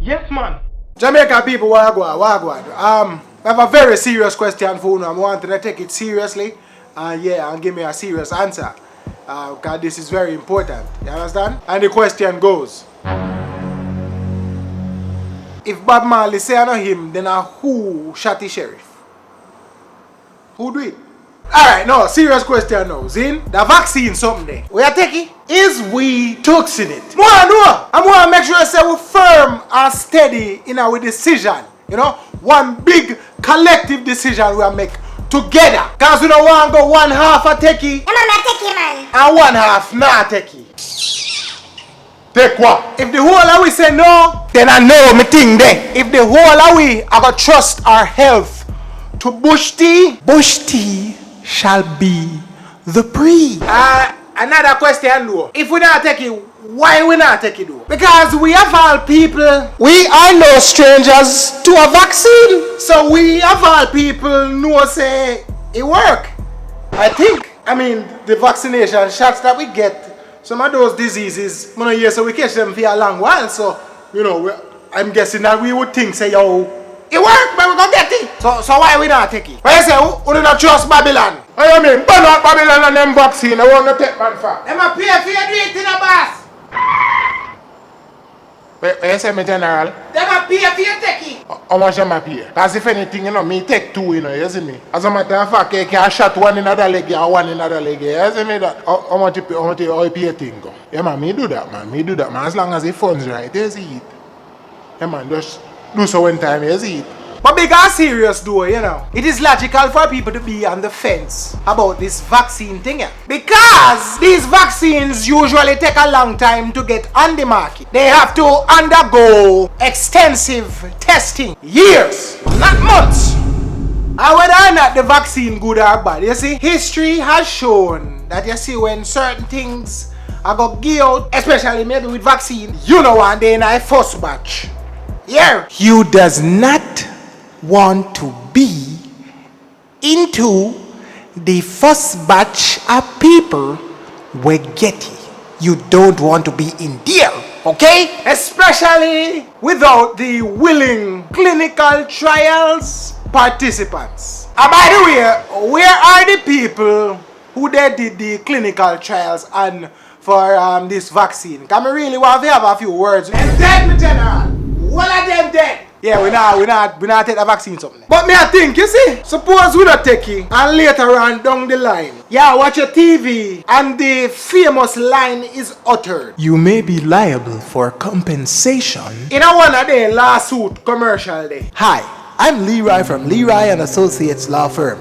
Yes, man. Jamaica people, wagwan. I have a very serious question for you. I want to take it seriously. And give me a serious answer. Because this is very important. You understand? And the question goes. If Bob Marley say I know him, then who shot the sheriff? Who do it? Alright, no, serious question now. Zin, the vaccine something there. We are taking? Is we toxin it? More no. I want to make sure I say we firm and steady in our decision. You know, one big collective decision we are make together. Cause we don't want to go one half a techie. I'm not techie, man. And one half not techie. Take what? If the whole of we say no, then I know me thing there. If the whole of we are gonna trust our health to Bush tea shall be the pre. Another question though. If we not take it, why we not take it though? Because we of all people, we are no strangers to a vaccine. So we of all people know say it work. I think. I mean the vaccination shots that we get, some of those diseases, so we catch them for a long while. So, you know, I'm guessing that we would think say, yo, it work, but we gonna get it. So why we not take it? Why you say, who do not trust Babylon? What you mean? Burn out Babylon and them vaccine. I want to take man for. Them a pay for you do it in a boss. What you say, me general? Them a pay for you take it. How much am I pay? Because if anything, you know, me take two, you know, you see me? As a matter of fact, you can shot one in other leg or one in other leg, you see me? That, how much you pay, how you pay a thing go? Yeah, man, me do that, man. Me do that, man. As long as the funds right, you see it. Yeah, man, just do so one time, you see it. But big and serious though, you know, it is logical for people to be on the fence about this vaccine thing, yeah? Because these vaccines usually take a long time to get on the market. They have to undergo extensive testing, years, not months. And whether or not the vaccine good or bad, you see, history has shown that you see when certain things are going to give out, especially maybe with vaccine, you know, and then I first batch. Yeah. You does not want to be into the first batch of people we get it. You don't want to be in there, okay? Especially without the willing clinical trials participants. And by the way, where are the people who they did the clinical trials and for this vaccine? Because I really want to have a few words. And dead, me general. All of them dead. Yeah, we not take the vaccine something. But me I think, you see, suppose we not take it and later on down the line, yeah, watch your TV and the famous line is uttered. You may be liable for compensation. In a one of the lawsuit commercial day. Hi, I'm Leroy from Leroy and Associates Law Firm.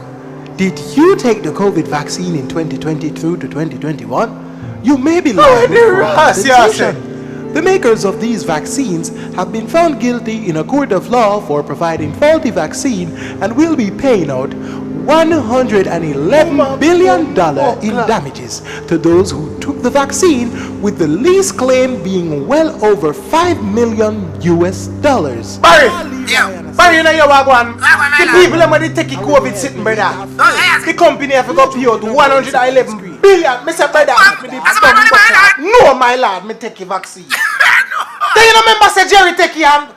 Did you take the COVID vaccine in 2020 through to 2021? You may be liable for compensation. The makers of these vaccines have been found guilty in a court of law for providing faulty vaccine and will be paying out $111 billion in damages to those who took the vaccine, with the least claim being well over $5 million US. Barry! Yeah. Barry, you know you are one. The people that might take COVID sitting, brother. The company have got paid out $111 billion. Mr. Brother, no, my lad, me take a vaccine. Do you remember say Jerry take it and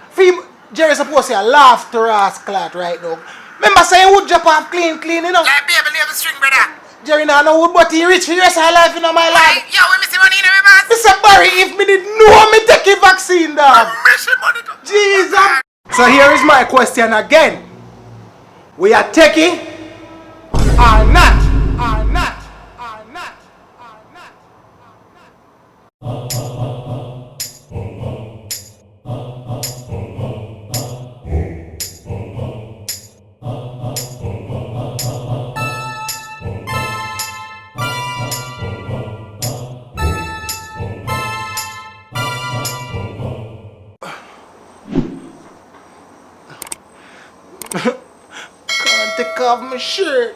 Jerry supposed to say a laughter ass clat right now. Remember say he would jump off clean, you know? Yeah, baby, leave the string, brother. Jerry now know wood, but he rich for the rest of his life, you know, my lad. Yo, we miss money in the boss. Mr. Barry, if me did know me take a vaccine, dog. Jesus. So here is my question again. We are taking or not? Or not? Or not? Or not? Or not? Can't take off my shirt.